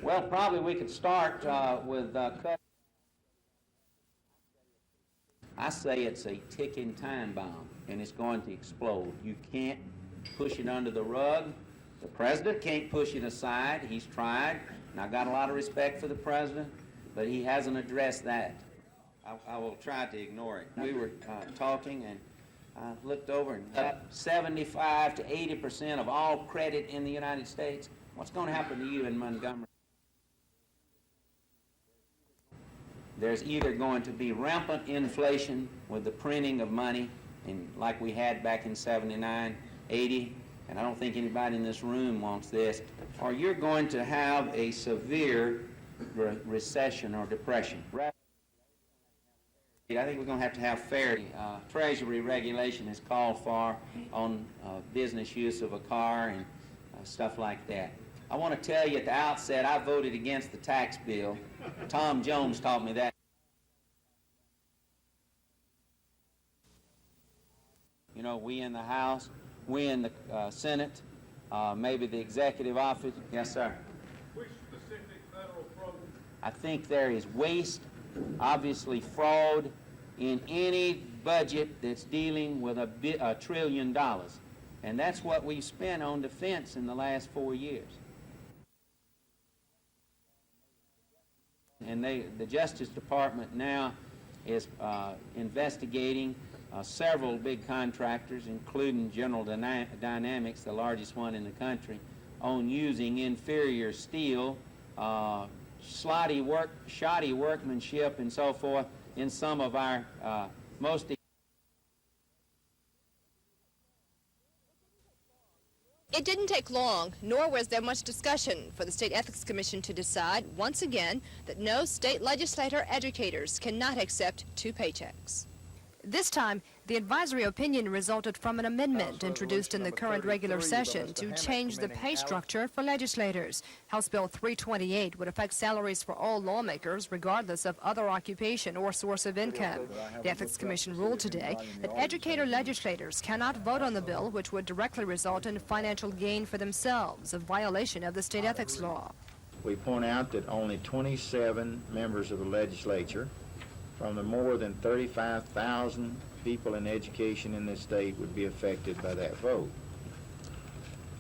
Well, probably we could start with cut. I say it's a ticking time bomb, and it's going to explode. You can't push it under the rug. The president can't push it aside. He's tried, and I've got a lot of respect for the president, but he hasn't addressed that. I will try to ignore it. We were talking, and I looked over, and 75 to 80% of all credit in the United States. What's going to happen to you in Montgomery? There's either going to be rampant inflation with the printing of money, like we had back in 79, 80, and I don't think anybody in this room wants this, or you're going to have a severe recession or depression. I think we're going to have fair. Treasury regulation is called for on business use of a car and stuff like that. I want to tell you at the outset, I voted against the tax bill. Tom Jones taught me that. You know, we in the House, we in the Senate, maybe the executive office. Yes, sir. Which specific federal program? I think there is waste, obviously fraud, in any budget that's dealing with $1 trillion. And that's what we've spent on defense in the last 4 years. And the Justice Department now is investigating several big contractors, including General Dynamics, the largest one in the country, on using inferior steel, shoddy workmanship, and so forth in some of our most. It didn't take long, nor was there much discussion for the State Ethics Commission to decide, once again, that no state legislator educators cannot accept 2 paychecks. This time, the advisory opinion resulted from an amendment introduced in the current regular session to change the pay structure for legislators. House Bill 328 would affect salaries for all lawmakers, regardless of other occupation or source of income. The Ethics Commission ruled today that educator legislators cannot vote on the bill, which would directly result in financial gain for themselves, a violation of the state ethics law. We point out that only 27 members of the legislature from the more than 35,000 people in education in this state would be affected by that vote.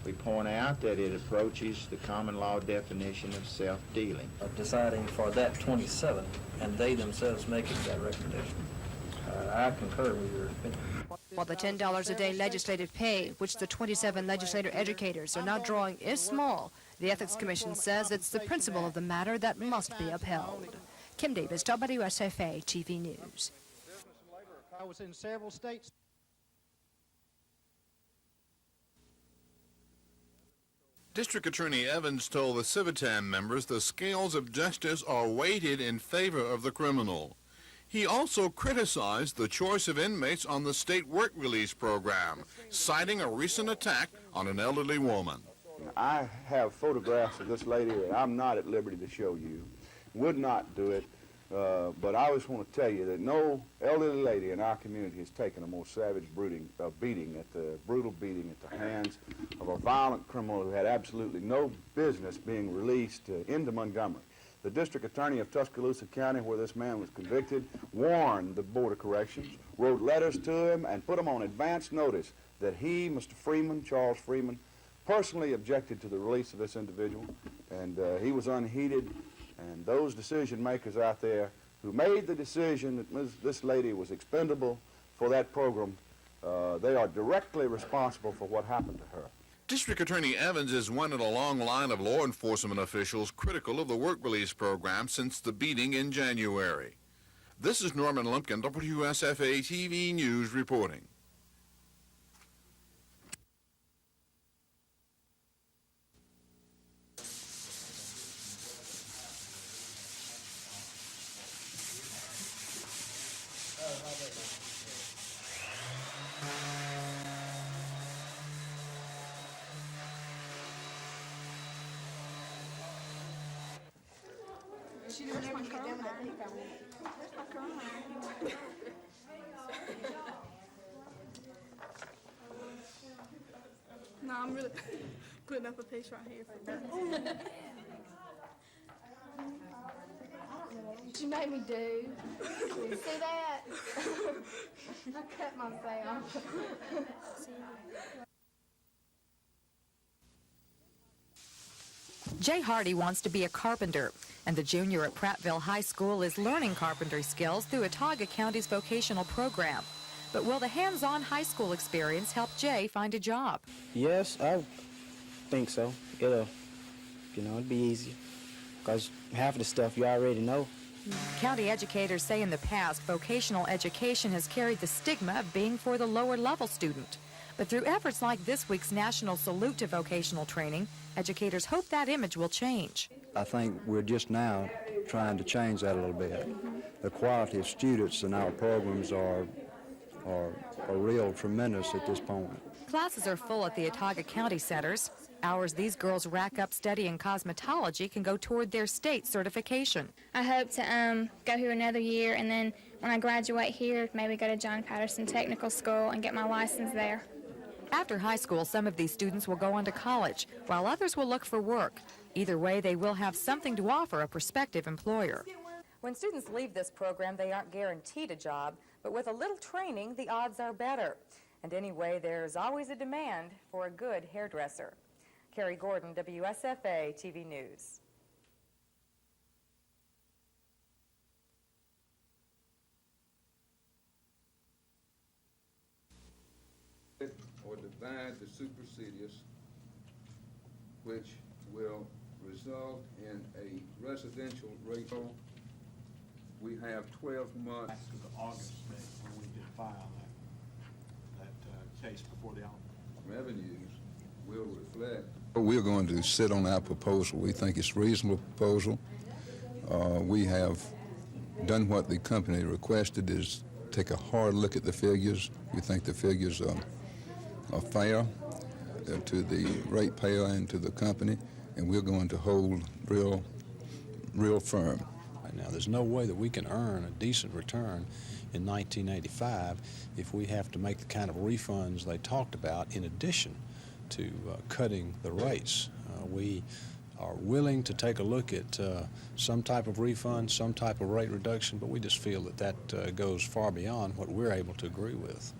We point out that it approaches the common law definition of self-dealing. Deciding for that 27, and they themselves making that recommendation. I concur with your opinion. While the $10 a day legislative pay, which the 27 legislator educators are now drawing, is small, the Ethics Commission says it's the principle of the matter that must be upheld. Kim Davis, WSFA TV News. I was in several states. District Attorney Evans told the Civitan members the scales of justice are weighted in favor of the criminal. He also criticized the choice of inmates on the state work release program, citing a recent attack on an elderly woman. I have photographs of this lady that I'm not at liberty to show you. Would not do it, but I just want to tell you that no elderly lady in our community has taken a more savage brutal beating at the hands of a violent criminal who had absolutely no business being released into Montgomery. The district attorney of Tuscaloosa County, where this man was convicted, warned the Board of Corrections, wrote letters to him, and put him on advance notice that he, Mr. Freeman, Charles Freeman, personally objected to the release of this individual, and he was unheeded. And those decision makers out there who made the decision that this lady was expendable for that program, they are directly responsible for what happened to her. District Attorney Evans is one in a long line of law enforcement officials critical of the work release program since the beating in January. This is Norman Lumpkin, WSFA TV News reporting. No, I'm really putting up a picture right here for that. you made me do. See that? I cut myself. Jay Hardy wants to be a carpenter, and the junior at Prattville High School is learning carpentry skills through Watauga County's vocational program. But will the hands-on high school experience help Jay find a job? Yes, I think so. It'll be easy, because half of the stuff you already know. County educators say in the past, vocational education has carried the stigma of being for the lower-level student. But through efforts like this week's National Salute to Vocational Training, educators hope that image will change. I think we're just now trying to change that a little bit. The quality of students in our programs are real tremendous at this point. Classes are full at the Watauga County centers. Hours these girls rack up studying cosmetology can go toward their state certification. I hope to go here another year, and then when I graduate here, maybe go to John Patterson Technical School and get my license there. After high school, some of these students will go on to college, while others will look for work. Either way, they will have something to offer a prospective employer. When students leave this program, they aren't guaranteed a job, but with a little training, the odds are better. And anyway, there's always a demand for a good hairdresser. Carrie Gordon, WSFA TV News. Or divide the supersedious, which will result in a residential rate. We have 12 months. Back to the August date when we did file that case before the revenues will reflect. We're going to sit on our proposal. We think it's a reasonable proposal. We have done what the company requested, is take a hard look at the figures. We think the figures are fair to the ratepayer and to the company, and we're going to hold real firm. Right now, there's no way that we can earn a decent return in 1985 if we have to make the kind of refunds they talked about in addition to cutting the rates. We are willing to take a look at some type of refund, some type of rate reduction, but we just feel that that goes far beyond what we're able to agree with.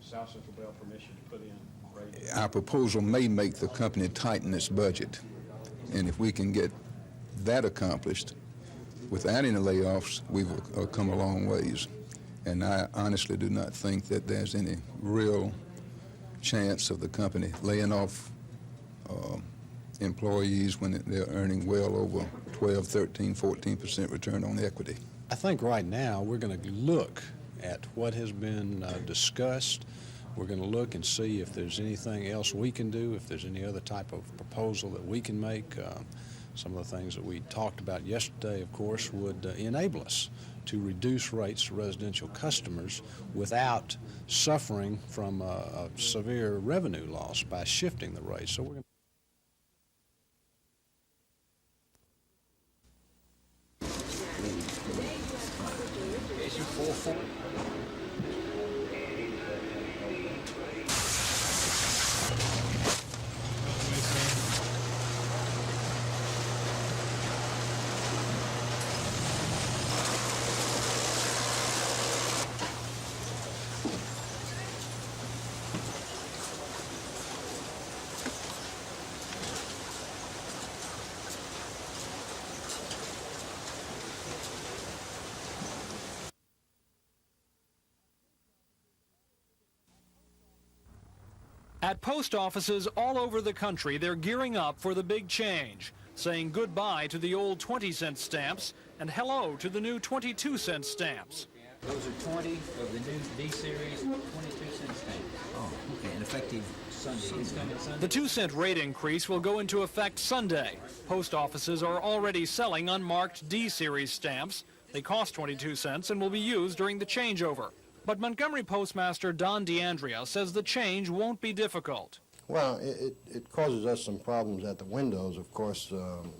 South Central Bell permission to put in rate. Our proposal may make the company tighten its budget, and if we can get that accomplished without any layoffs, we've come a long ways. And I honestly do not think that there's any real chance of the company laying off employees when they're earning well over 12, 13, 14% return on equity. I think right now we're going to look at what has been discussed. We're going to look and see if there's anything else we can do, if there's any other type of proposal that we can make. Some of the things that we talked about yesterday, of course, would enable us to reduce rates to residential customers without suffering from a severe revenue loss by shifting the rates. So we're going to At post offices all over the country, they're gearing up for the big change, saying goodbye to the old 20-cent stamps and hello to the new 22-cent stamps. Those are 20 of the new D-Series 22-cent stamps. Oh, okay, and effective Sunday. It's coming Sunday. The 2-cent rate increase will go into effect Sunday. Post offices are already selling unmarked D-Series stamps. They cost 22 cents and will be used during the changeover. But Montgomery Postmaster Don DeAndrea says the change won't be difficult. Well, it causes us some problems at the windows. Of course,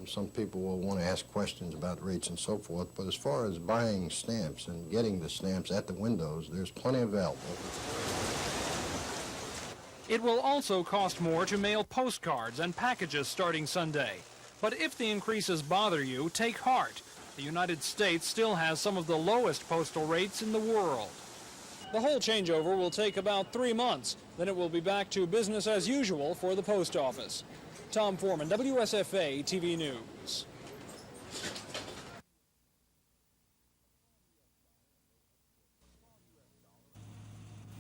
some people will want to ask questions about rates and so forth, but as far as buying stamps and getting the stamps at the windows, there's plenty available. It will also cost more to mail postcards and packages starting Sunday. But if the increases bother you, take heart. The United States still has some of the lowest postal rates in the world. The whole changeover will take about 3 months. Then it will be back to business as usual for the post office. Tom Foreman, WSFA TV News.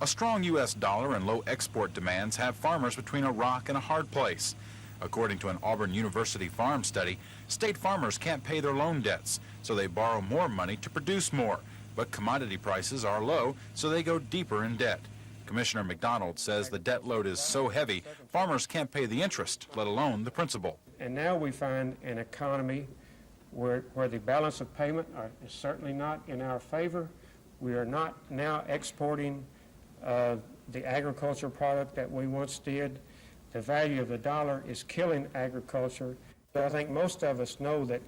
A strong U.S. dollar and low export demands have farmers between a rock and a hard place. According to an Auburn University farm study, state farmers can't pay their loan debts, so they borrow more money to produce more. But commodity prices are low, so they go deeper in debt. Commissioner McDonald says the debt load is so heavy, farmers can't pay the interest, let alone the principal. And now we find an economy where the balance of payment is certainly not in our favor. We are not now exporting the agriculture product that we once did. The value of the dollar is killing agriculture. So I think most of us know that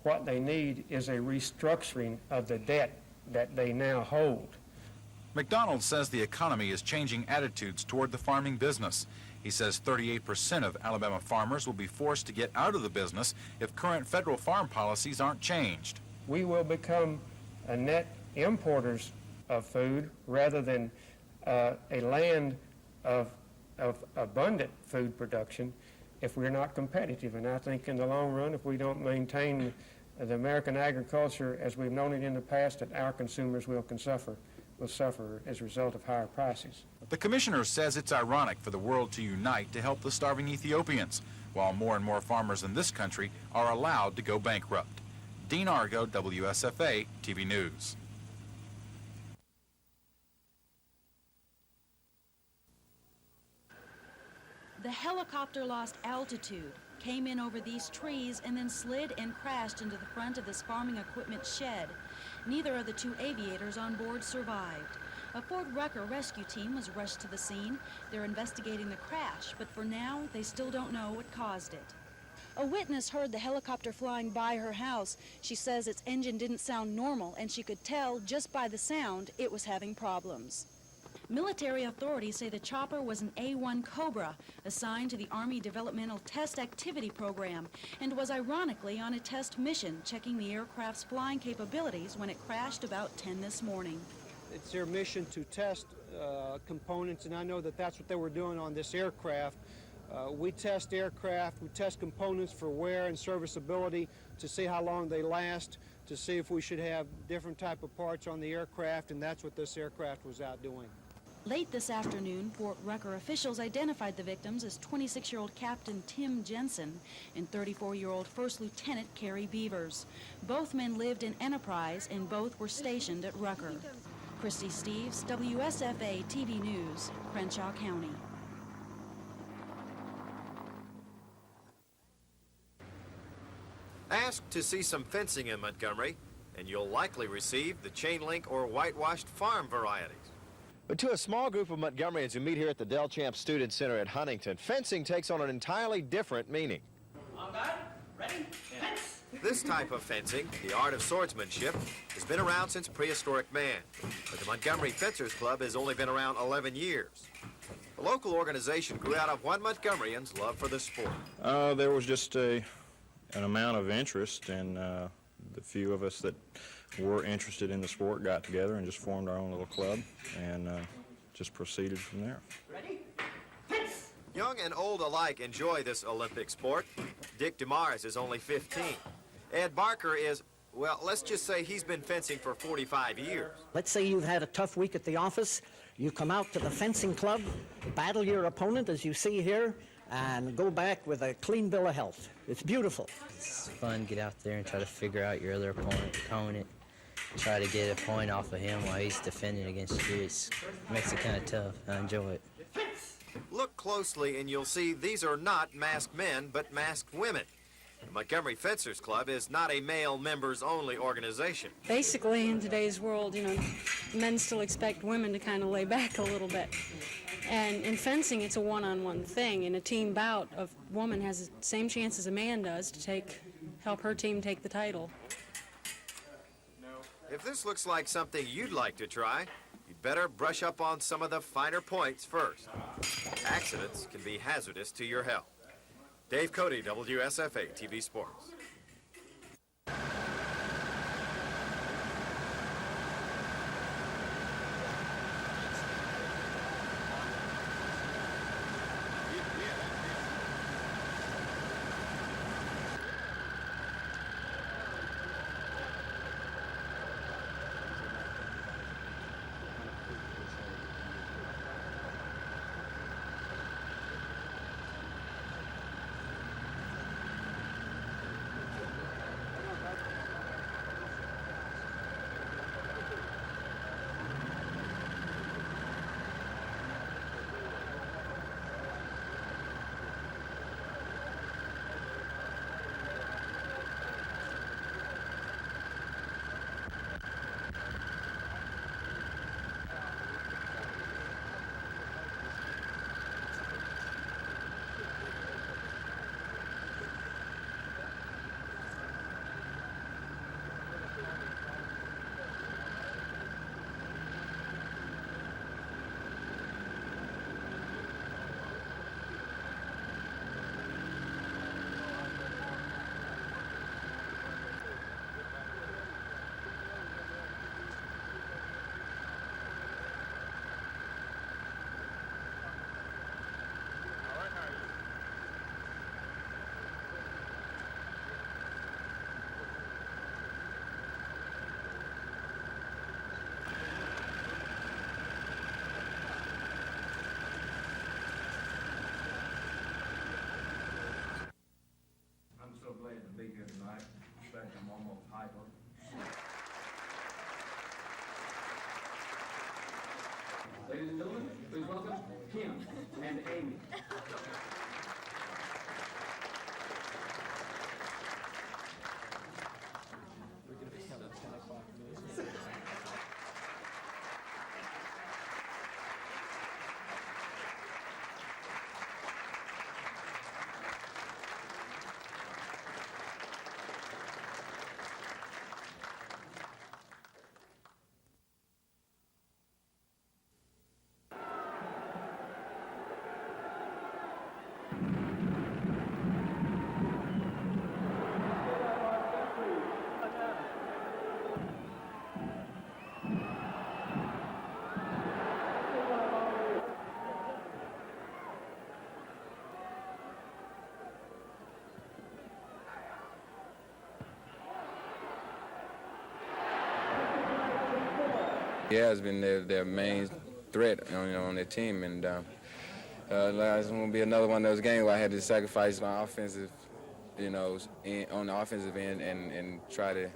what they need is a restructuring of the debt that they now hold. McDonald says the economy is changing attitudes toward the farming business. He says 38% of Alabama farmers will be forced to get out of the business if current federal farm policies aren't changed. We will become a net importers of food rather than a land of abundant food production if we're not competitive. And I think in the long run, if we don't maintain the American agriculture as we've known it in the past, that our consumers will suffer as a result of higher prices. The commissioner says it's ironic for the world to unite to help the starving Ethiopians, while more and more farmers in this country are allowed to go bankrupt. Dean Argo, WSFA TV News. The helicopter lost altitude, came in over these trees, and then slid and crashed into the front of this farming equipment shed. Neither of the two aviators on board survived. A Fort Rucker rescue team was rushed to the scene. They're investigating the crash, but for now, they still don't know what caused it. A witness heard the helicopter flying by her house. She says its engine didn't sound normal, and she could tell just by the sound it was having problems. Military authorities say the chopper was an A-1 Cobra, assigned to the Army Developmental Test Activity Program, and was ironically on a test mission, checking the aircraft's flying capabilities when it crashed about 10 this morning. It's their mission to test components, and I know that that's what they were doing on this aircraft. We test aircraft, we test components for wear and serviceability to see how long they last, to see if we should have different type of parts on the aircraft, and that's what this aircraft was out doing. Late this afternoon, Fort Rucker officials identified the victims as 26-year-old Captain Tim Jensen and 34-year-old First Lieutenant Carrie Beavers. Both men lived in Enterprise and both were stationed at Rucker. Christy Steves, WSFA TV News, Crenshaw County. Ask to see some fencing in Montgomery, and you'll likely receive the chain link or whitewashed farm varieties. But to a small group of Montgomeryans who meet here at the Del Champ Student Center at Huntington, fencing takes on an entirely different meaning. All done? Ready? Fence! This type of fencing, the art of swordsmanship, has been around since prehistoric man. But the Montgomery Fencers Club has only been around 11 years. The local organization grew out of one Montgomeryan's love for the sport. There was just an amount of interest, and the few of us that were interested in the sport got together and just formed our own little club and just proceeded from there. Ready? Fence! Young and old alike enjoy this Olympic sport. Dick DeMars is only 15. Ed Barker is, well, let's just say he's been fencing for 45 years. Let's say you've had a tough week at the office. You come out to the fencing club, battle your opponent as you see here, and go back with a clean bill of health. It's beautiful. It's fun to get out there and try to figure out your other opponent, try to get a point off of him while he's defending against you. It makes it kind of tough. I enjoy it. Look closely and you'll see these are not masked men, but masked women. The Montgomery Fencers Club is not a male members-only organization. Basically, in today's world, men still expect women to kind of lay back a little bit. And in fencing, it's a one-on-one thing. In a team bout, a woman has the same chance as a man does to help her team take the title. If this looks like something you'd like to try, you'd better brush up on some of the finer points first. Accidents can be hazardous to your health. Dave Cody, WSFA TV Sports. Glad to be here tonight, especially I'm almost hyper. Ladies and gentlemen, please welcome Kim and Amy. Yeah, it's been their main threat on their team, and it's going to be another one of those games where I had to sacrifice my offensive, on the offensive end and try to,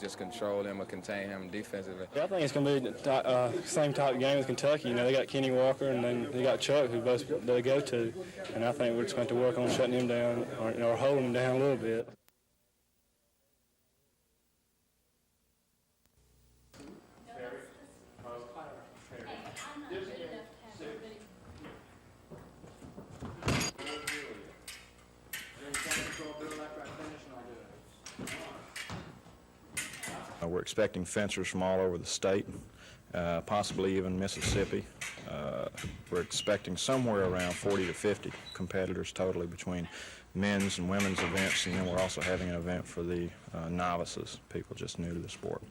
just control them or contain them defensively. Yeah, I think it's going to be the same type of game as Kentucky. They got Kenny Walker and then they got Chuck, who both they go to, and I think we're just going to work on shutting him down or holding him down a little bit. We're expecting fencers from all over the state, possibly even Mississippi. We're expecting somewhere around 40 to 50 competitors totally between men's and women's events, and then we're also having an event for the novices, people just new to the sport.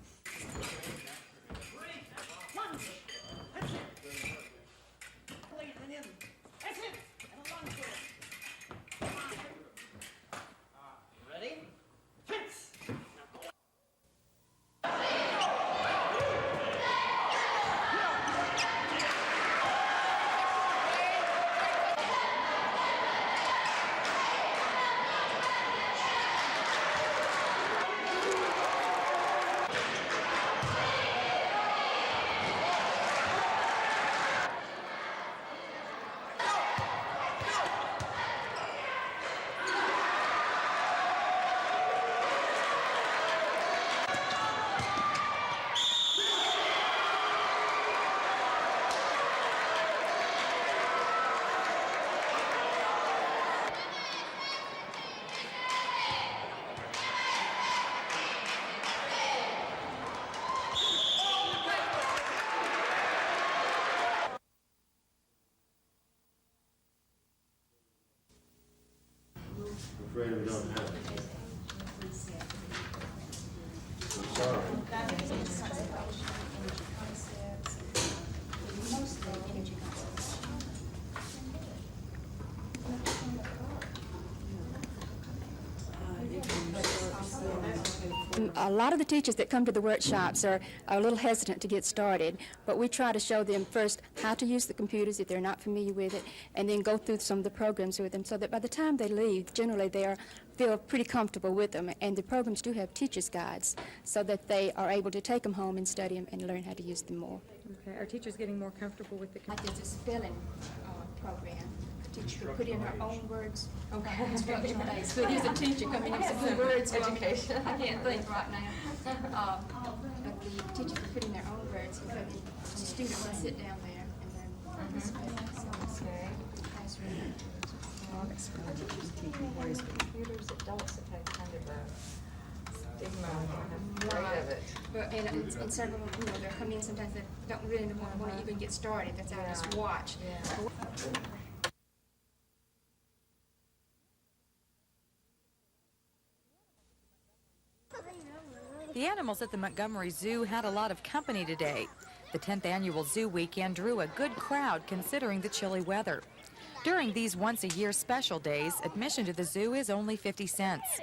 afraid we don't have it. Sorry. A lot of the teachers that come to the workshops are a little hesitant to get started, but we try to show them first how to use the computers if they're not familiar with it, and then go through some of the programs with them so that by the time they leave, generally they feel pretty comfortable with them. And the programs do have teachers' guides so that they are able to take them home and study them and learn how to use them more. Okay. Are teachers getting more comfortable with the Like there's a spelling program. The teacher could put in her own words. Okay. Instructional days. So here's a teacher coming in with some words. Education. I can't think right now. But the teacher could put in their own words, and then the student will sit down there and then spell. Okay. Classroom. Whereas computers, adults have had kind of a stigma afraid of it. But and several, they'll come in sometimes that don't really want to even get started. That's how just watch. The animals at the Montgomery Zoo had a lot of company today. The 10th annual Zoo Weekend drew a good crowd considering the chilly weather. During these once-a-year special days, admission to the zoo is only 50 cents.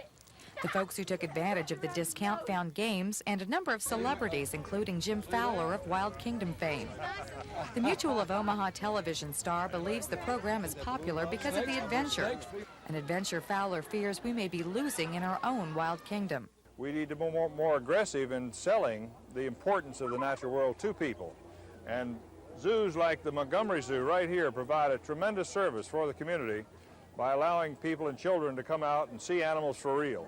The folks who took advantage of the discount found games and a number of celebrities, including Jim Fowler of Wild Kingdom fame. The Mutual of Omaha television star believes the program is popular because of the adventure, an adventure Fowler fears we may be losing in our own Wild Kingdom. We need to be more aggressive in selling the importance of the natural world to people. And zoos like the Montgomery Zoo right here provide a tremendous service for the community by allowing people and children to come out and see animals for real.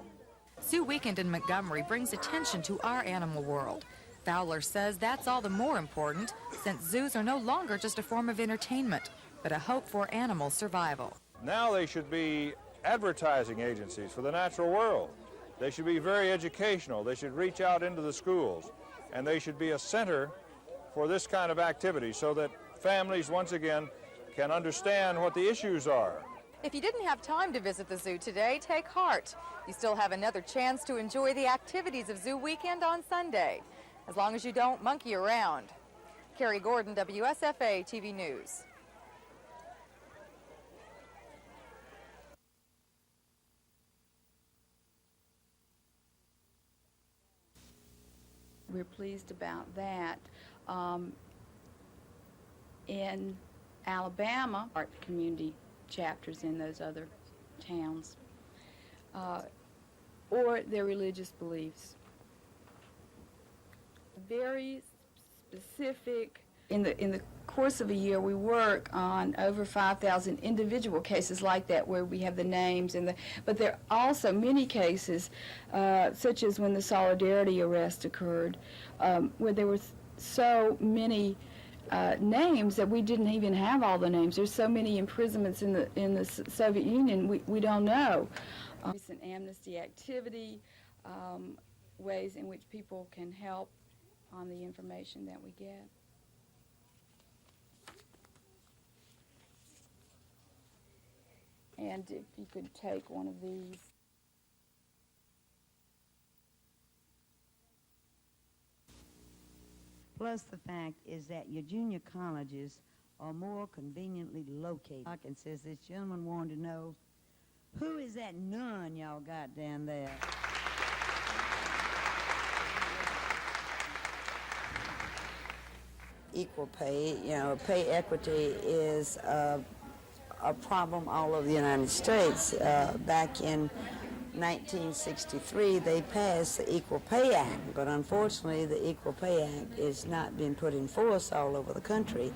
Zoo Weekend in Montgomery brings attention to our animal world. Fowler says that's all the more important since zoos are no longer just a form of entertainment, but a hope for animal survival. Now they should be advertising agencies for the natural world. They should be very educational. They should reach out into the schools, and they should be a center for this kind of activity so that families, once again, can understand what the issues are. If you didn't have time to visit the zoo today, take heart. You still have another chance to enjoy the activities of Zoo Weekend on Sunday, as long as you don't monkey around. Carrie Gordon, WSFA TV News. We're pleased about that. In Alabama, art community chapters in those other towns, or their religious beliefs. Very specific. In the course of a year, we work on over 5,000 individual cases like that where we have the names but there are also many cases, such as when the Solidarity arrest occurred, where there were so many names that we didn't even have all the names. There's so many imprisonments in the Soviet Union, we don't know. Recent amnesty activity, ways in which people can help on the information that we get. And if you could take one of these. Plus the fact is that your junior colleges are more conveniently located. And says this gentleman wanted to know, who is that nun y'all got down there? Equal pay, pay equity is a problem all over the United States. Back in 1963, they passed the Equal Pay Act, but unfortunately, the Equal Pay Act is not being put in force all over the country.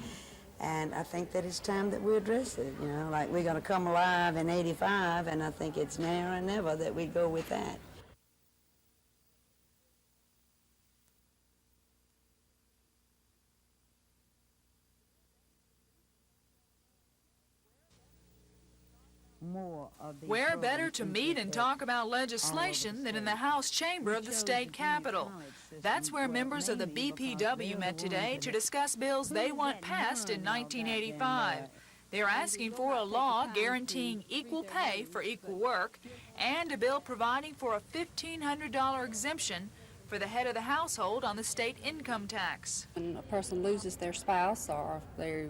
And I think that it's time that we address it, like we're going to come alive in '85, and I think it's now or never that we go with that. Where better to meet and talk about legislation than in the House chamber of the state capitol? That's where members of the BPW met today to discuss bills they want passed in 1985. They're asking for a law guaranteeing equal pay for equal work and a bill providing for a $1,500 exemption for the head of the household on the state income tax. When a person loses their spouse or they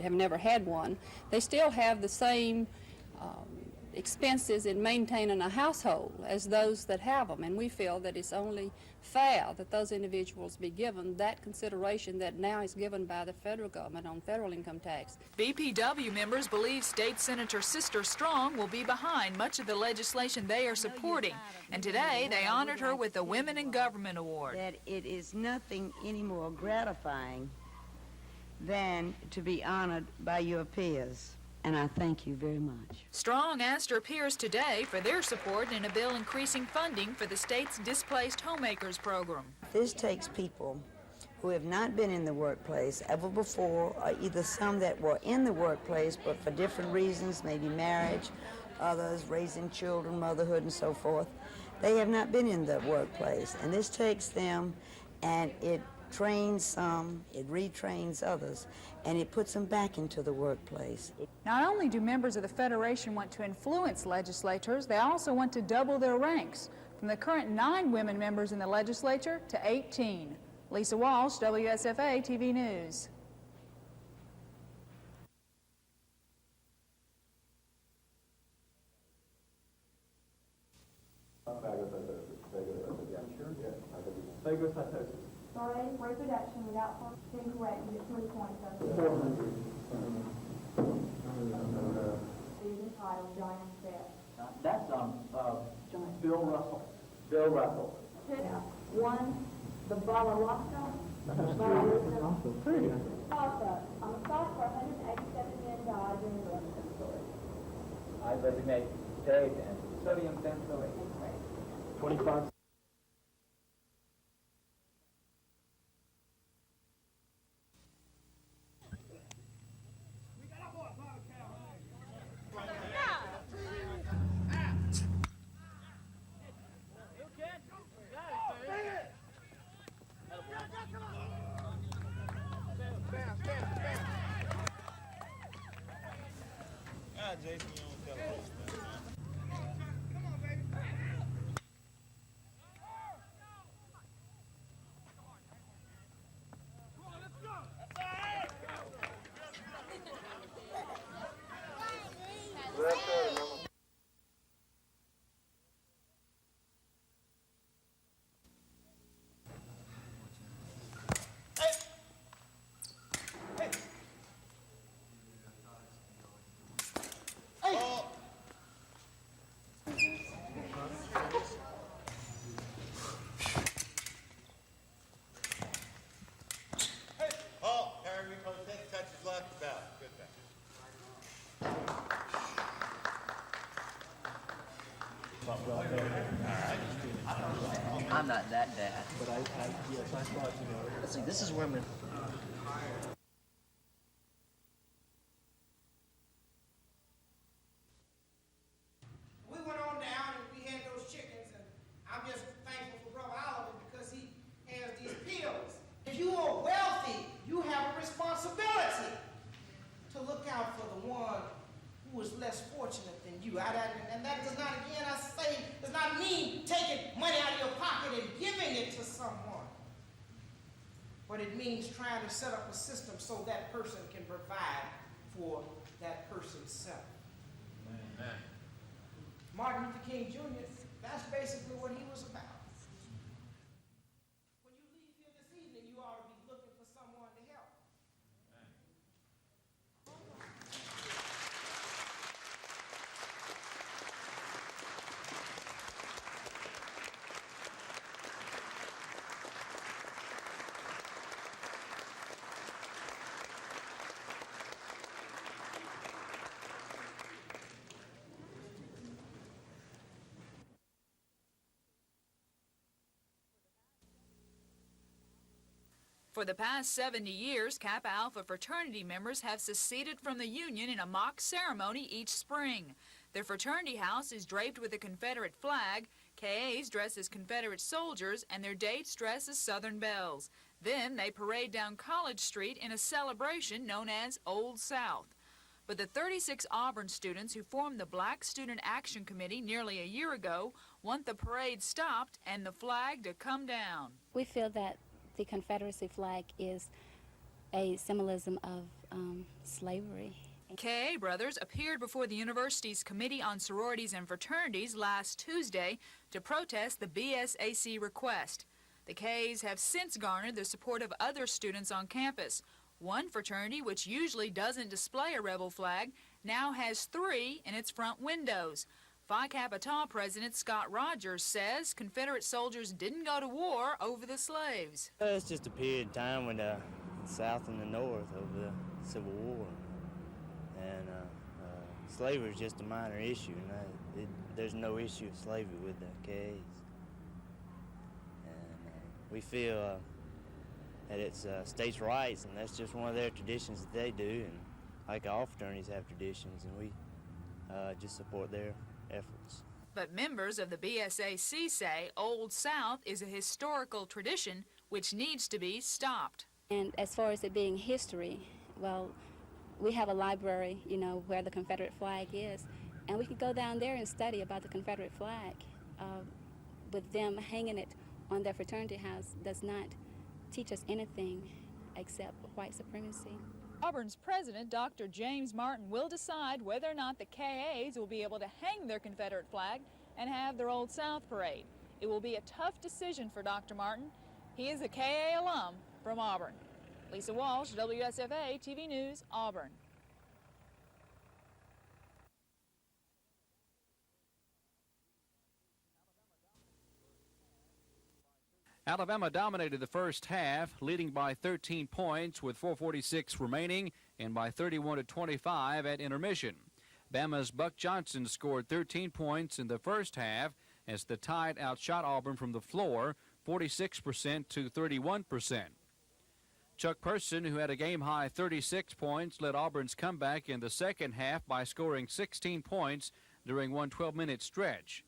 have never had one, they still have the same expenses in maintaining a household as those that have them, and we feel that it's only fair that those individuals be given that consideration that now is given by the federal government on federal income tax. BPW members believe State Senator Sister Strong will be behind much of the legislation they are supporting, and today they honored her with the Women in Government Award. That it is nothing any more gratifying than to be honored by your peers. And I thank you very much. Strong asked her peers today for their support in a bill increasing funding for the state's Displaced Homemakers program. This takes people who have not been in the workplace ever before, or either some that were in the workplace but for different reasons, maybe marriage, others raising children, motherhood, and so forth. They have not been in the workplace, and this takes them and it trains some, it retrains others, and it puts them back into the workplace. Not only do members of the Federation want to influence legislators, they also want to double their ranks, from the current 9 women members in the legislature to 18. Lisa Walsh, WSFA TV News. Sorry, reproduction without being corrected at 3 points. 400. Susan Title, John Step. That's Bill Russell. Bill Russell. 1, the Balalaka. Also, on the spot for 187 men died during the Russian story. I designate Jade and sodium benzoate. 25. I'm not that dad. But yes, I thought, let's see, this is women. We went on down and we had those chickens, and I'm just thankful for Brother Oliver because he has these pills. If you are wealthy, you have a responsibility to look out for the one who is less fortunate than you. And that does not, again, I say, does not mean taking money out of your pocket and giving it to someone. But it means trying to set up a system so that person can provide for that person's self. Amen. Martin Luther King Jr., that's basically what he was about. When you leave here this evening, you ought to be looking for someone to help. For the past 70 years, Kappa Alpha fraternity members have seceded from the Union in a mock ceremony each spring. Their fraternity house is draped with a Confederate flag, KAs dress as Confederate soldiers, and their dates dress as Southern belles. Then they parade down College Street in a celebration known as Old South. But the 36 Auburn students who formed the Black Student Action Committee nearly a year ago want the parade stopped and the flag to come down. We feel that the Confederacy flag is a symbolism of slavery. KA brothers appeared before the university's Committee on Sororities and Fraternities last Tuesday to protest the BSAC request. The KAs have since garnered the support of other students on campus. One fraternity, which usually doesn't display a rebel flag, now has 3 in its front windows. Phi Kappa Tau President Scott Rogers says Confederate soldiers didn't go to war over the slaves. It's just a period of time when the South and the North over the Civil War. And slavery is just a minor issue, and there's no issue of slavery with the KAs. And we feel that it's states' rights, and that's just one of their traditions that they do, and like all fraternities have traditions, and we just support their efforts. But members of the BSAC say Old South is a historical tradition which needs to be stopped. And as far as it being history, well, we have a library, you know, where the Confederate flag is, and we could go down there and study about the Confederate flag. With them hanging it on their fraternity house does not teach us anything except white supremacy. Auburn's president, Dr. James Martin, will decide whether or not the KAs will be able to hang their Confederate flag and have their Old South parade. It will be a tough decision for Dr. Martin. He is a KA alum from Auburn. Lisa Walsh, WSFA TV News, Auburn. Alabama dominated the first half, leading by 13 points with 4:46 remaining and by 31-25 at intermission. Bama's Buck Johnson scored 13 points in the first half as the Tide outshot Auburn from the floor 46% to 31%. Chuck Person, who had a game-high 36 points, led Auburn's comeback in the second half by scoring 16 points during one 12-minute stretch.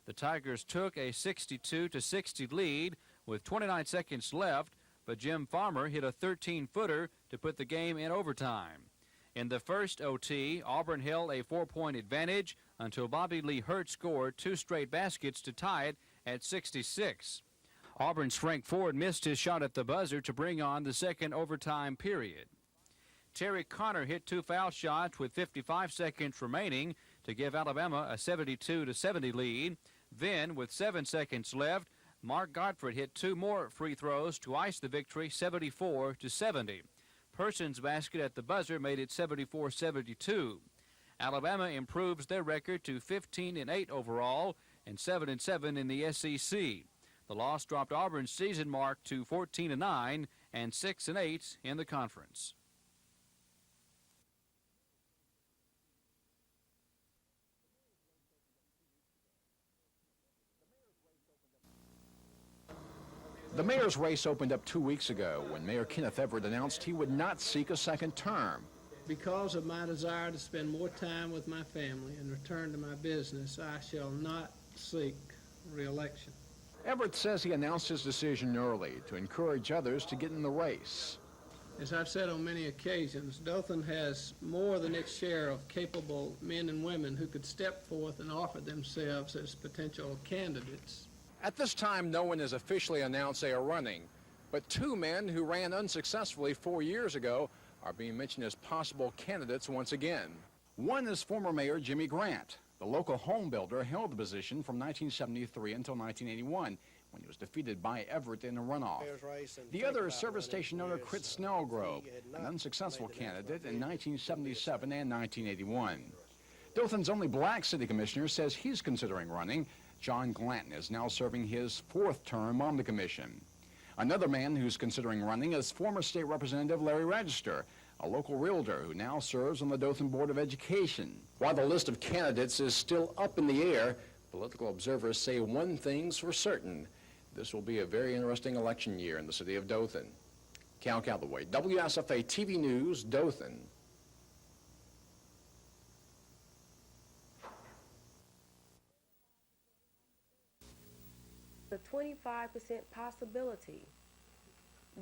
The Tigers took a 62-60 lead with 29 seconds left, but Jim Farmer hit a 13-footer to put the game in overtime. In the first OT, Auburn held a 4-point advantage until Bobby Lee Hurt scored 2 straight baskets to tie it at 66. Auburn's Frank Ford missed his shot at the buzzer to bring on the second overtime period. Terry Connor hit 2 foul shots with 55 seconds remaining to give Alabama a 72-70 lead. Then, with 7 seconds left, Mark Godfrey hit 2 more free throws to ice the victory 74-70. Person's basket at the buzzer made it 74-72. Alabama improves their record to 15-8 overall and 7-7 in the SEC. The loss dropped Auburn's season mark to 14-9 and 6-8 in the conference. The mayor's race opened up 2 weeks ago when Mayor Kenneth Everett announced he would not seek a second term. Because of my desire to spend more time with my family and return to my business, I shall not seek re-election. Everett says he announced his decision early to encourage others to get in the race. As I've said on many occasions, Dothan has more than its share of capable men and women who could step forth and offer themselves as potential candidates. At this time, no one has officially announced they are running, but 2 men who ran unsuccessfully 4 years ago are being mentioned as possible candidates once again. One is former Mayor Jimmy Grant. The local home builder held the position from 1973 until 1981, when he was defeated by Everett in a runoff. The other is service station owner Crit Snellgrove, an unsuccessful candidate in 1977 and 1981. Dothan's only black city commissioner says he's considering running. John Glanton is now serving his 4th term on the commission. Another man who's considering running is former state representative Larry Register, a local realtor who now serves on the Dothan Board of Education. While the list of candidates is still up in the air, political observers say one thing's for certain. This will be a very interesting election year in the city of Dothan. Cal Calloway, WSFA TV News, Dothan. The 25% possibility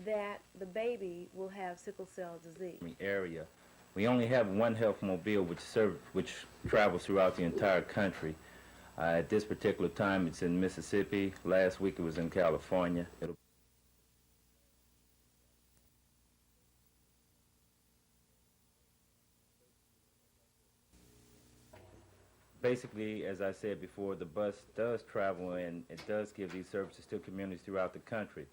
that the baby will have sickle cell disease. Area We only have one health mobile which travels throughout the entire country. At this particular time, it's in Mississippi. Last week, it was in California. Basically, as I said before, the bus does travel and it does give these services to communities throughout the country.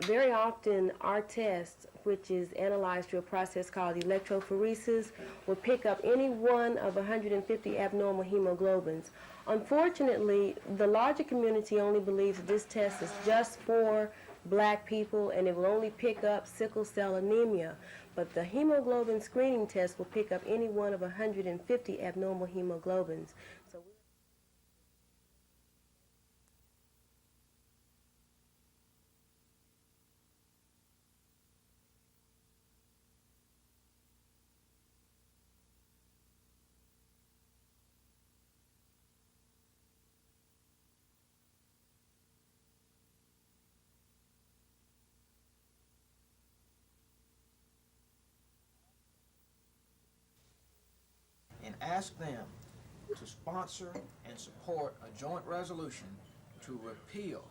Very often, our test, which is analyzed through a process called electrophoresis, will pick up any one of 150 abnormal hemoglobins. Unfortunately, the larger community only believes that this test is just for black people and it will only pick up sickle cell anemia. But the hemoglobin screening test will pick up any one of 150 abnormal hemoglobins. So and ask them to sponsor and support a joint resolution to repeal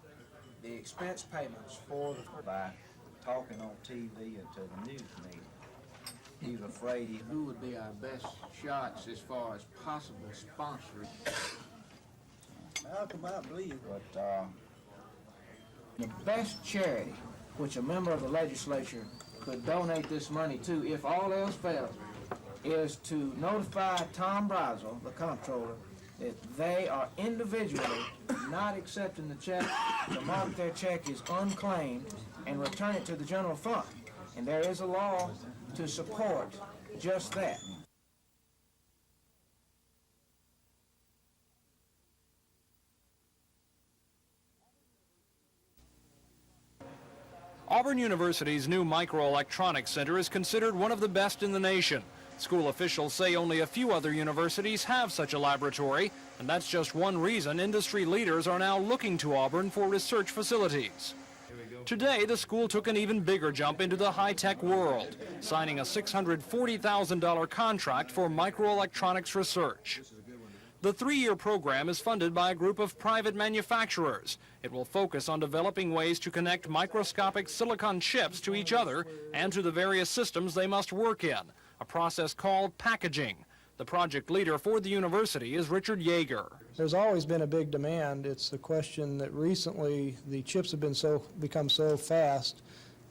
the expense payments for the... By talking on TV and to the news media. He's afraid Who would be our best shots as far as possible sponsors? How come I believe what The best charity which a member of the legislature could donate this money to, if all else fails, is to notify Tom Brazel, the comptroller, that they are individually not accepting the check, to mark their check as unclaimed, and return it to the general fund. And there is a law to support just that. Auburn University's new microelectronics center is considered one of the best in the nation. School officials say only a few other universities have such a laboratory, and that's just one reason industry leaders are now looking to Auburn for research facilities. Today, the school took an even bigger jump into the high-tech world, signing a $640,000 contract for microelectronics research. The 3-year program is funded by a group of private manufacturers. It will focus on developing ways to connect microscopic silicon chips to each other and to the various systems they must work in, a process called packaging. The project leader for the university is Richard Yeager. There's always been a big demand. It's a question that recently the chips have become so fast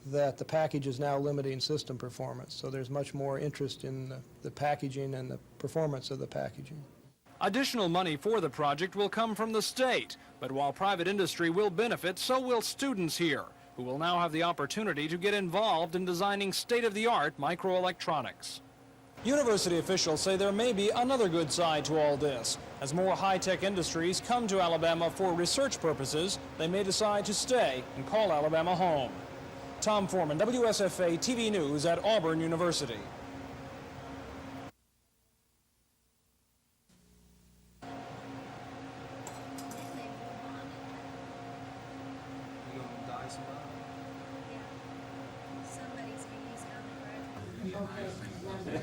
that the package is now limiting system performance. So there's much more interest in the packaging and the performance of the packaging. Additional money for the project will come from the state, but while private industry will benefit, so will students here, who will now have the opportunity to get involved in designing state-of-the-art microelectronics. University officials say there may be another good side to all this. As more high-tech industries come to Alabama for research purposes, they may decide to stay and call Alabama home. Tom Foreman, WSFA TV News at Auburn University.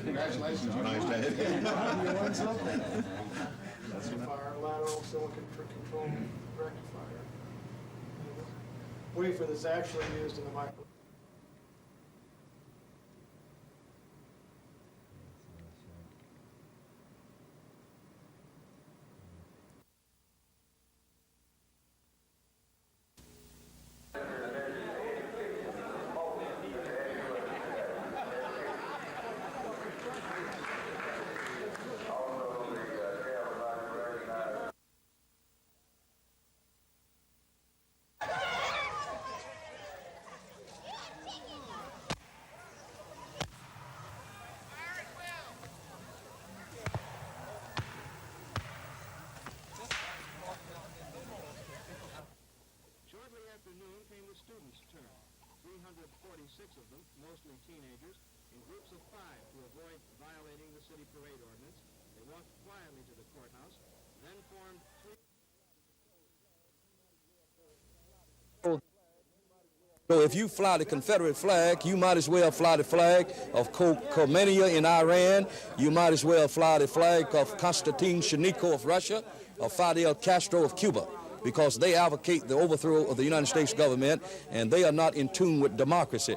Congratulations. Nice to have you. You won something. That's a fire lateral silicon control rectifier. Wafer that's actually used in the micro. Of them, mostly teenagers, in groups of 5 to avoid violating the city parade ordinance. They walked quietly to the courthouse, then formed 3... So if you fly the Confederate flag, you might as well fly the flag of Khamenei in Iran. You might as well fly the flag of Konstantin Shevchenko of Russia, or Fidel Castro of Cuba, because they advocate the overthrow of the United States government, and they are not in tune with democracy.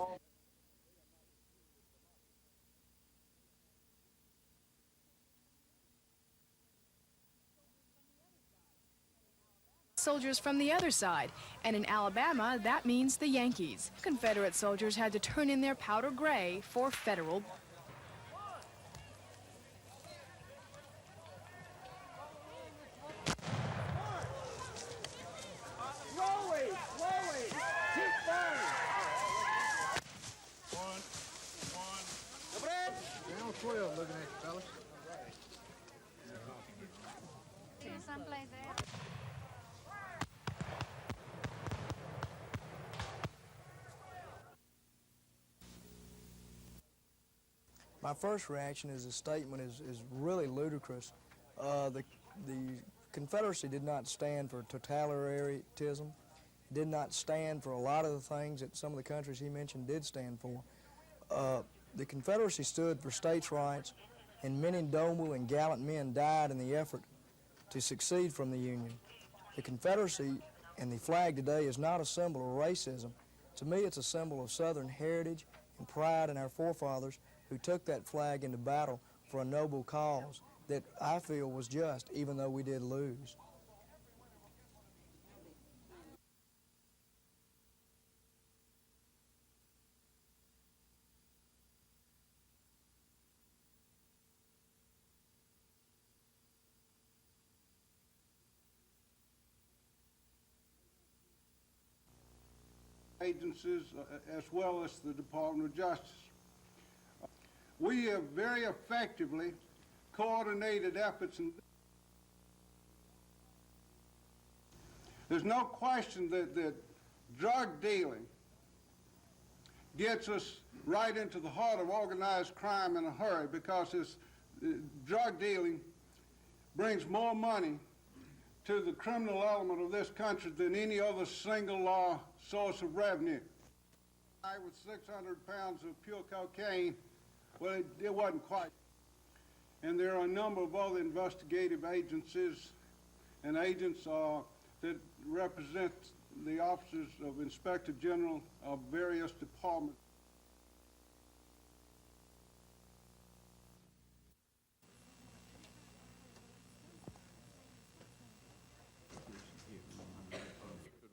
Soldiers from the other side, and in Alabama, that means the Yankees. Confederate soldiers had to turn in their powder gray for federal. Down 12 looking at you, fellas. Someplace there. My first reaction is the statement is really ludicrous. The Confederacy did not stand for totalitarianism. It did not stand for a lot of the things that some of the countries he mentioned did stand for. The Confederacy stood for states' rights, and many noble and gallant men died in the effort to succeed from the Union. The Confederacy and the flag today is not a symbol of racism. To me, it's a symbol of Southern heritage and pride in our forefathers who took that flag into battle for a noble cause that I feel was just, even though we did lose. Agencies as well as the Department of Justice. We have very effectively coordinated efforts, and there's no question that drug dealing gets us right into the heart of organized crime in a hurry, because drug dealing brings more money to the criminal element of this country than any other single law source of revenue. With 600 pounds of pure cocaine, well, it wasn't quite. And there are a number of other investigative agencies and agents that represent the offices of Inspector General of various departments.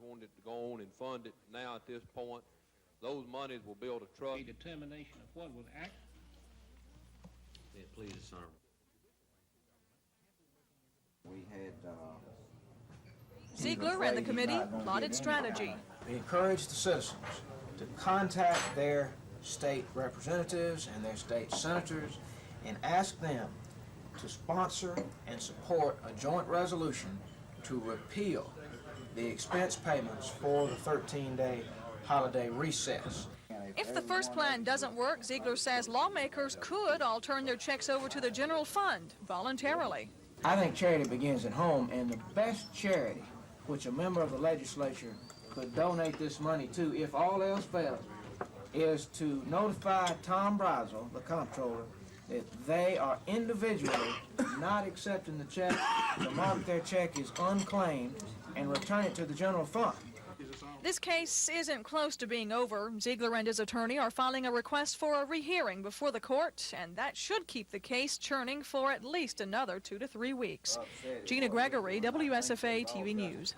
Wanted to go on and fund it now at this point. Those monies will build a trust. A determination of what was act. Yeah, please, sir. We had Ziegler and the committee plotted strategy. We encourage the citizens to contact their state representatives and their state senators and ask them to sponsor and support a joint resolution to repeal the expense payments for the 13-day holiday recess. If the first plan doesn't work, Ziegler says lawmakers could all turn their checks over to the general fund voluntarily. I think charity begins at home, and the best charity which a member of the legislature could donate this money to, if all else fails, is to notify Tom Brazel, the comptroller, that they are individually not accepting the check, to mark their check is unclaimed, and return it to the general fund. This case isn't close to being over. Ziegler and his attorney are filing a request for a rehearing before the court, and that should keep the case churning for at least another 2 to 3 weeks. Gina Gregory, WSFA TV News.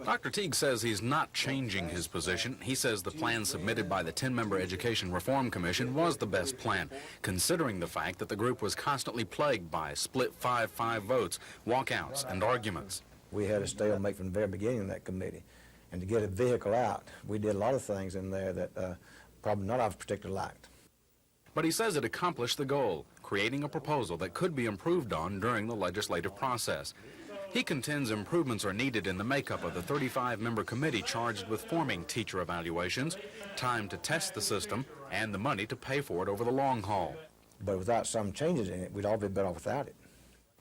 Dr. Teague says he's not changing his position. He says the plan submitted by the 10-member Education Reform Commission was the best plan, considering the fact that the group was constantly plagued by split 5-5 votes, walkouts, and arguments. We had a stalemate from the very beginning of that committee. And to get a vehicle out, we did a lot of things in there that probably none of us particularly liked. But he says it accomplished the goal, creating a proposal that could be improved on during the legislative process. He contends improvements are needed in the makeup of the 35-member committee charged with forming teacher evaluations, time to test the system, and the money to pay for it over the long haul. But without some changes in it, we'd all be better off without it.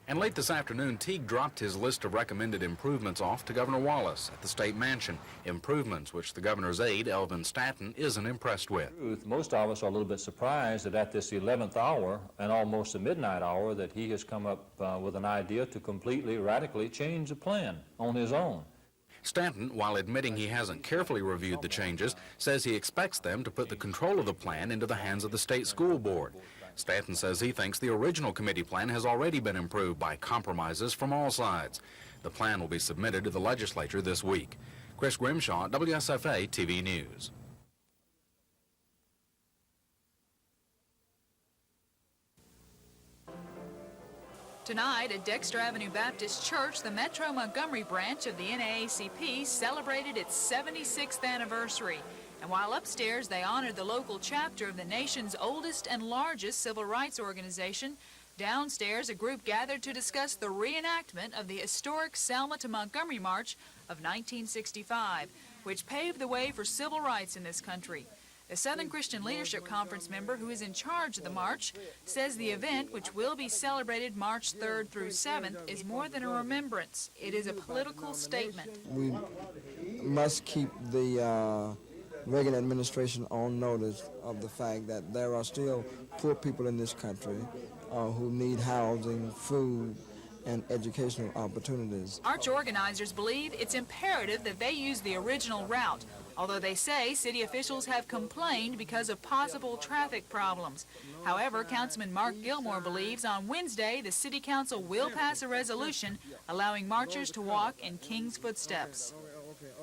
And late this afternoon, Teague dropped his list of recommended improvements off to Governor Wallace at the state mansion. Improvements which the governor's aide, Elvin Stanton, isn't impressed with. Most of us are a little bit surprised that at this 11th hour and almost the midnight hour that he has come up with an idea to completely, radically change the plan on his own. Stanton, while admitting he hasn't carefully reviewed the changes, says he expects them to put the control of the plan into the hands of the state school board. Stanton says he thinks the original committee plan has already been improved by compromises from all sides. The plan will be submitted to the legislature this week. Chris Grimshaw, WSFA TV News. Tonight at Dexter Avenue Baptist Church, the Metro Montgomery branch of the NAACP celebrated its 76th anniversary. And while upstairs they honored the local chapter of the nation's oldest and largest civil rights organization, downstairs a group gathered to discuss the reenactment of the historic Selma to Montgomery March of 1965, which paved the way for civil rights in this country. The Southern Christian Leadership Conference member who is in charge of the march says the event, which will be celebrated March 3rd through 7th, is more than a remembrance. It is a political statement. We must keep the Reagan administration on notice of the fact that there are still poor people in this country who need housing, food, and educational opportunities. March organizers believe it's imperative that they use the original route, although they say city officials have complained because of possible traffic problems. However, Councilman Mark Gilmore believes on Wednesday the City Council will pass a resolution allowing marchers to walk in King's footsteps.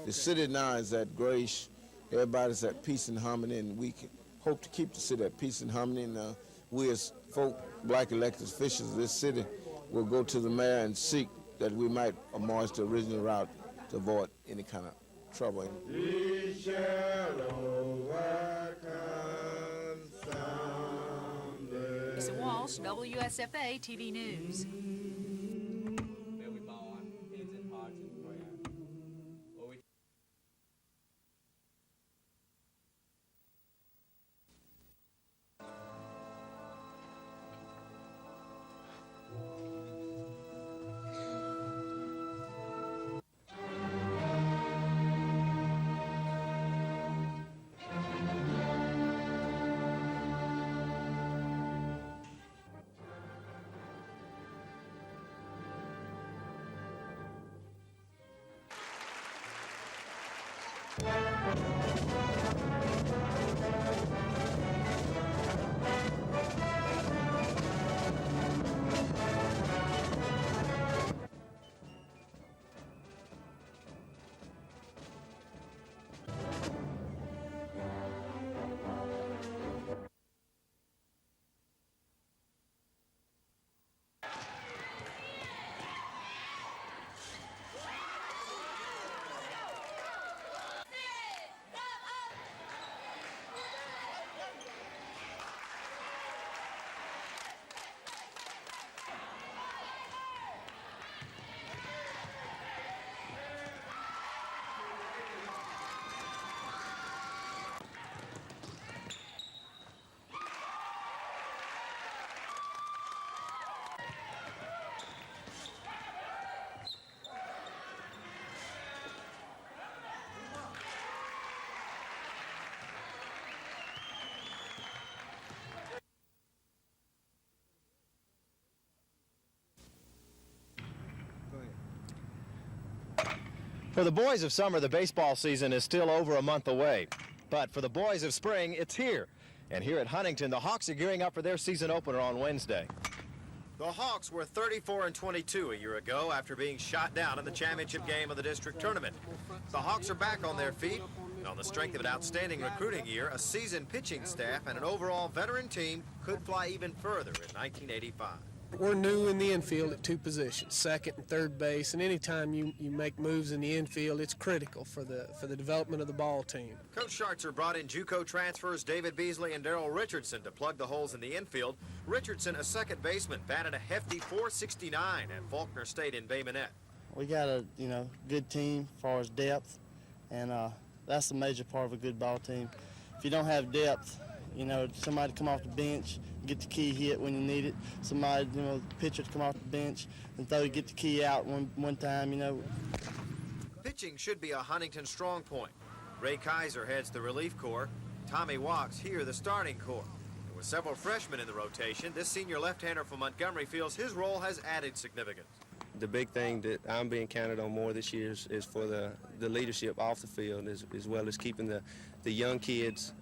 The city now is at grace. Everybody's at peace and harmony, and we hope to keep the city at peace and harmony. And we as folk, black elected officials of this city, will go to the mayor and seek that we might march the original route to avoid any kind of trouble. We shall overcome someday. Lisa Walsh, WSFA TV News. For the boys of summer, the baseball season is still over a month away. But for the boys of spring, it's here. And here at Huntington, the Hawks are gearing up for their season opener on Wednesday. The Hawks were 34-22 a year ago after being shot down in the championship game of the district tournament. The Hawks are back on their feet, and on the strength of an outstanding recruiting year, a seasoned pitching staff, and an overall veteran team could fly even further in 1985. We're new in the infield at two positions, second and third base, and anytime you make moves in the infield, it's critical for the development of the ball team. Coach Schartzer brought in JUCO transfers David Beasley and Darrell Richardson to plug the holes in the infield. Richardson, a second baseman, batted a hefty .469 at Faulkner State in Bay Minette. We got a good team as far as depth, and that's the major part of a good ball team. If you don't have depth, You know, somebody to come off the bench, get the key hit when you need it. Somebody, you know, pitcher to come off the bench and get the key out one time, you know. Pitching should be a Huntington strong point. Ray Kaiser heads the relief corps. Tommy Wachs here the starting corps. And with several freshmen in the rotation, this senior left-hander from Montgomery feels his role has added significance. The big thing that I'm being counted on more this year is for the leadership off the field, as well as keeping the young kids,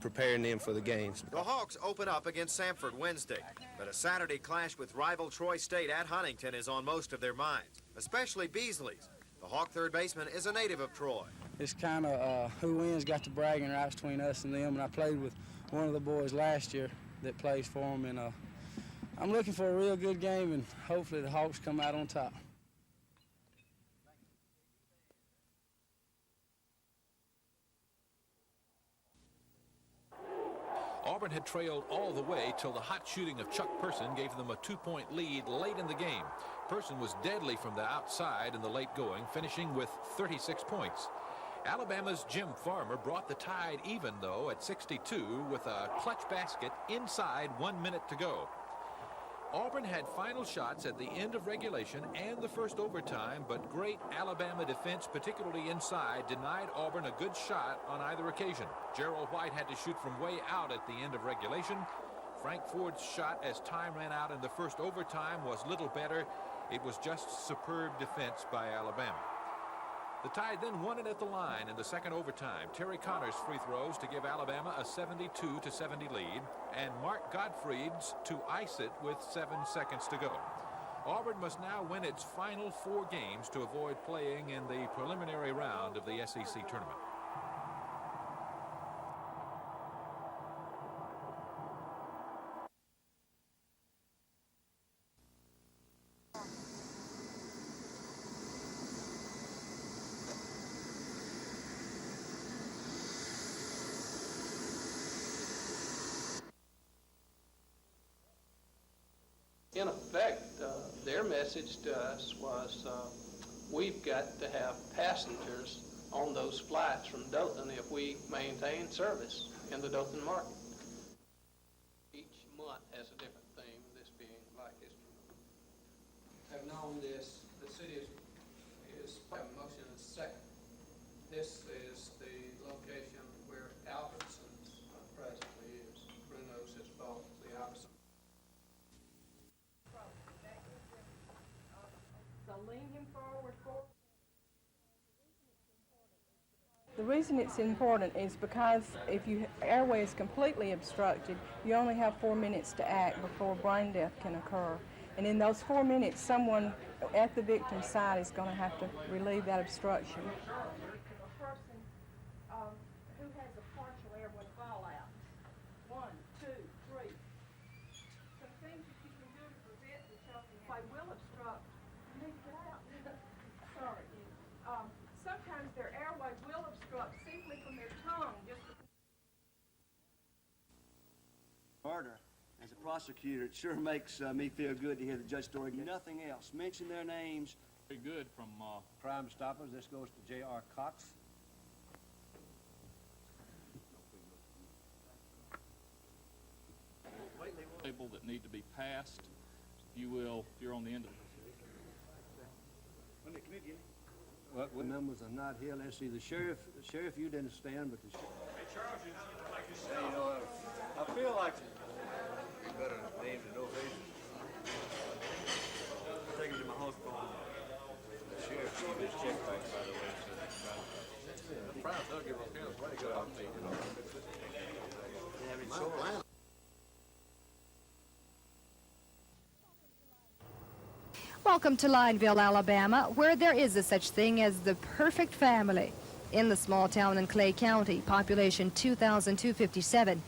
preparing them for the games. The Hawks open up against Samford Wednesday, but a Saturday clash with rival Troy State at Huntington is on most of their minds, especially Beasley's. The Hawk third baseman is a native of Troy. It's kind of who wins got the bragging rights between us and them, and I played with one of the boys last year that plays for them, and I'm looking for a real good game, and hopefully the Hawks come out on top. Auburn had trailed all the way till the hot shooting of Chuck Person gave them a 2-point lead late in the game. Person was deadly from the outside in the late going, finishing with 36 points. Alabama's Jim Farmer brought the Tide even, though, at 62 with a clutch basket inside 1 minute to go. Auburn had final shots at the end of regulation and the first overtime, but great Alabama defense, particularly inside, denied Auburn a good shot on either occasion. Gerald White had to shoot from way out at the end of regulation. Frank Ford's shot as time ran out in the first overtime was little better. It was just superb defense by Alabama. The Tide then won it at the line in the second overtime. Terry Connor's free throws to give Alabama a 72-70 lead, and Mark Gottfried's to ice it with 7 seconds to go. Auburn must now win its final 4 games to avoid playing in the preliminary round of the SEC tournament. In effect, their message to us was we've got to have passengers on those flights from Dothan if we maintain service in the Dothan market. Each month has a different theme, this being Black History Month. I've known this, the city is motion in a second. This is the location where Albertsons presently is. Bruno's has bought the Albertsons. The reason it's important is because if your airway is completely obstructed, you only have 4 minutes to act before brain death can occur. And in those 4 minutes, someone at the victim's side is going to have to relieve that obstruction. A person who has a partial airway fallout. 1, 2, 3. Some things that you can do to prevent the choking airway will obstruct. You need to get out. Sorry. Sometimes their airway will obstruct simply from their tongue. Murder. As a prosecutor, it sure makes me feel good to hear the judge story. Nothing else. Mention their names. Very good. From Crime Stoppers, this goes to J.R. Cox. Table that need to be passed. If you will, if you're on the end of it. Well, the numbers are not here. Let's see. The sheriff, you didn't stand, but the sheriff. Hey, Charles, you know, like you said. You know, I feel like you better name the no faces. Take it to my house phone. The sheriff gave his check back, by the way. So the price they'll give us is way good off me, you know. Welcome to Lineville, Alabama, where there is a such thing as the perfect family. In the small town in Clay County, population 2,257,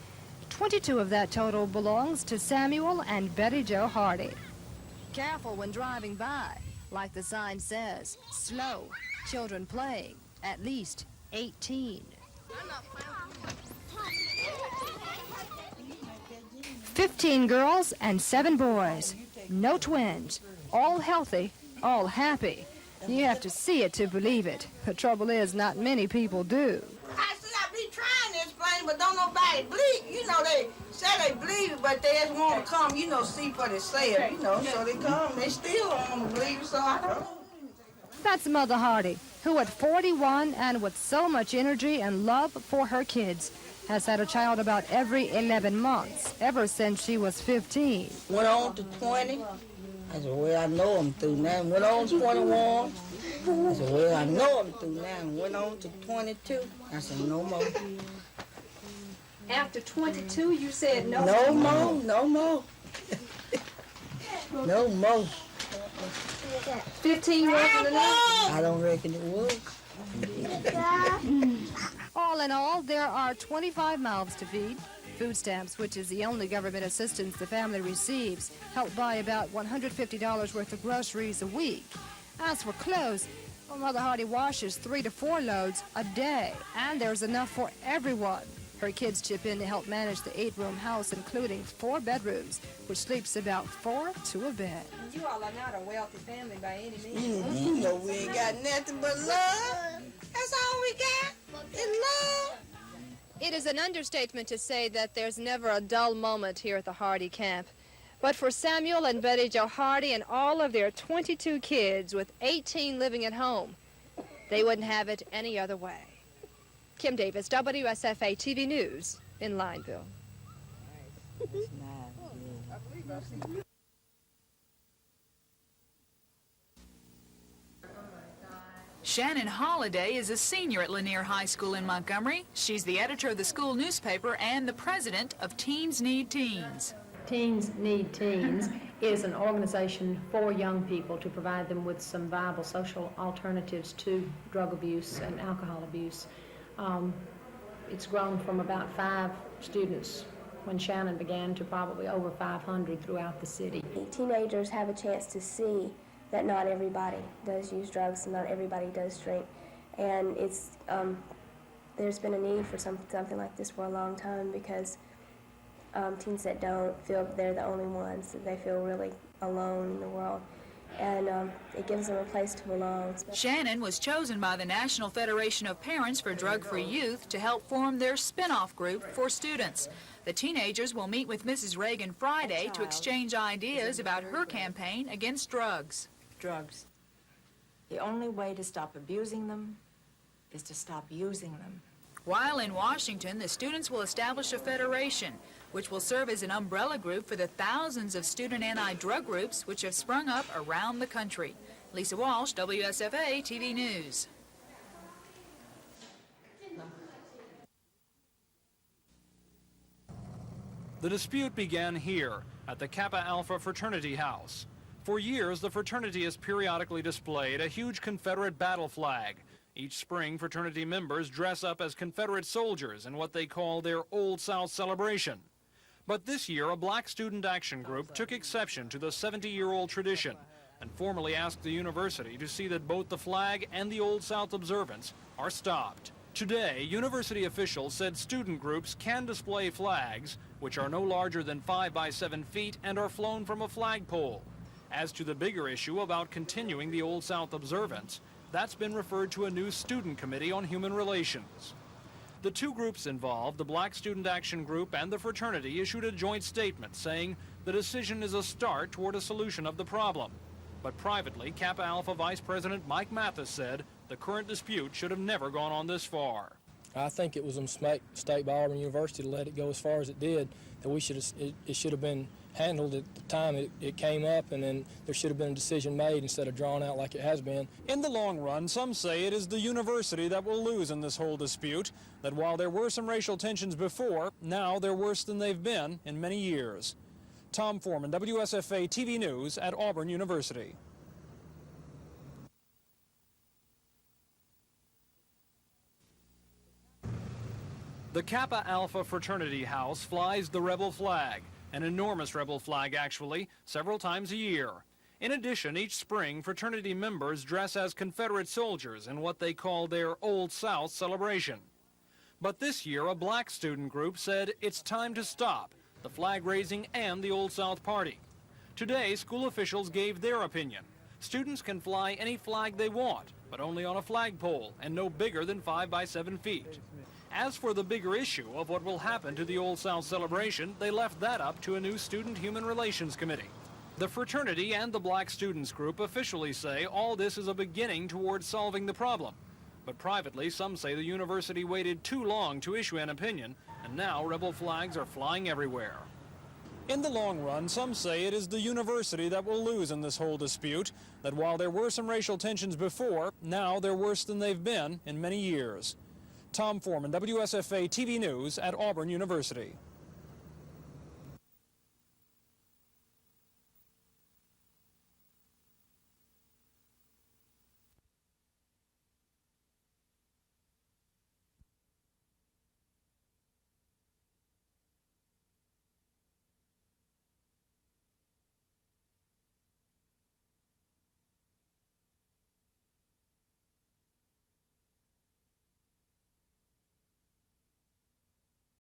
22 of that total belongs to Samuel and Betty Jo Hardy. Careful when driving by. Like the sign says, slow, children playing, at least 18. 15 girls and 7 boys. No twins. All healthy, all happy. You have to see it to believe it. The trouble is, not many people do. I said, I be trying to explain thing, but don't nobody believe. You know, they say they believe it, but they just want to come, you know, see for themselves, you know. So they come, they still don't want to believe it, so I don't know. That's Mother Hardy, who at 41 and with so much energy and love for her kids, has had a child about every 11 months, ever since she was 15. Went on to 20. I said, well, I know I'm through now. Went on to 21. I said, well, I know I'm through now. Went on to 22. I said, no more. After 22, you said no? No more, no more. No more. 15 wasn't enough? I don't reckon it was. All in all, there are 25 mouths to feed. Food stamps, which is the only government assistance the family receives, help buy about $150 worth of groceries a week. As for clothes, well, Mother Hardy washes 3 to 4 loads a day, and there's enough for everyone. Her kids chip in to help manage the 8-room house, including 4 bedrooms, which sleeps about 4 to a bed. You all are not a wealthy family by any means. You know we ain't got nothing but love. That's all we got is love. It is an understatement to say that there's never a dull moment here at the Hardy camp. But for Samuel and Betty Jo Hardy and all of their 22 kids, with 18 living at home, they wouldn't have it any other way. Kim Davis, WSFA TV News in Lineville. Shannon Holliday is a senior at Lanier High School in Montgomery. She's the editor of the school newspaper and the president of Teens Need Teens. Teens Need Teens is an organization for young people to provide them with some viable social alternatives to drug abuse and alcohol abuse. It's grown from about 5 students when Shannon began to probably over 500 throughout the city. Teenagers have a chance to see that not everybody does use drugs and not everybody does drink. And it's, there's been a need for something like this for a long time because teens that don't feel they're the only ones, that they feel really alone in the world. And it gives them a place to belong. Shannon was chosen by the National Federation of Parents for Drug-Free Youth to help form their spin-off group for students. The teenagers will meet with Mrs. Reagan Friday to exchange ideas about her campaign against drugs. Drugs. The only way to stop abusing them is to stop using them. While in Washington, the students will establish a federation, which will serve as an umbrella group for the thousands of student anti-drug groups which have sprung up around the country. Lisa Walsh, WSFA TV News. The dispute began here at the Kappa Alpha Fraternity House. For years, the fraternity has periodically displayed a huge Confederate battle flag. Each spring, fraternity members dress up as Confederate soldiers in what they call their Old South celebration. But this year, a black student action group took exception to the 70-year-old tradition and formally asked the university to see that both the flag and the Old South observance are stopped. Today, university officials said student groups can display flags, which are no larger than 5 by 7 feet and are flown from a flagpole. As to the bigger issue about continuing the Old South observance, that's been referred to a new student committee on human relations. The two groups involved, the Black Student Action Group and the fraternity, issued a joint statement saying the decision is a start toward a solution of the problem. But privately, Kappa Alpha Vice President Mike Mathis said the current dispute should have never gone on this far. I think it was a mistake by Auburn University to let it go as far as it did, that it should have been handled at the time it came up, and then there should have been a decision made instead of drawn out like it has been. In the long run, some say it is the university that will lose in this whole dispute, that while there were some racial tensions before, now they're worse than they've been in many years. Tom Foreman, WSFA TV News at Auburn University. The Kappa Alpha Fraternity House flies the rebel flag, an enormous rebel flag actually, several times a year. In addition, each spring, fraternity members dress as Confederate soldiers in what they call their Old South celebration. But this year, a black student group said it's time to stop the flag raising and the Old South Party. Today, school officials gave their opinion. Students can fly any flag they want, but only on a flagpole and no bigger than 5 by 7 feet. As for the bigger issue of what will happen to the Old South celebration, they left that up to a new Student Human Relations Committee. The fraternity and the Black Students Group officially say all this is a beginning towards solving the problem. But privately, some say the university waited too long to issue an opinion, and now rebel flags are flying everywhere. In the long run, some say it is the university that will lose in this whole dispute, that while there were some racial tensions before, now they're worse than they've been in many years. Tom Foreman, WSFA TV News at Auburn University.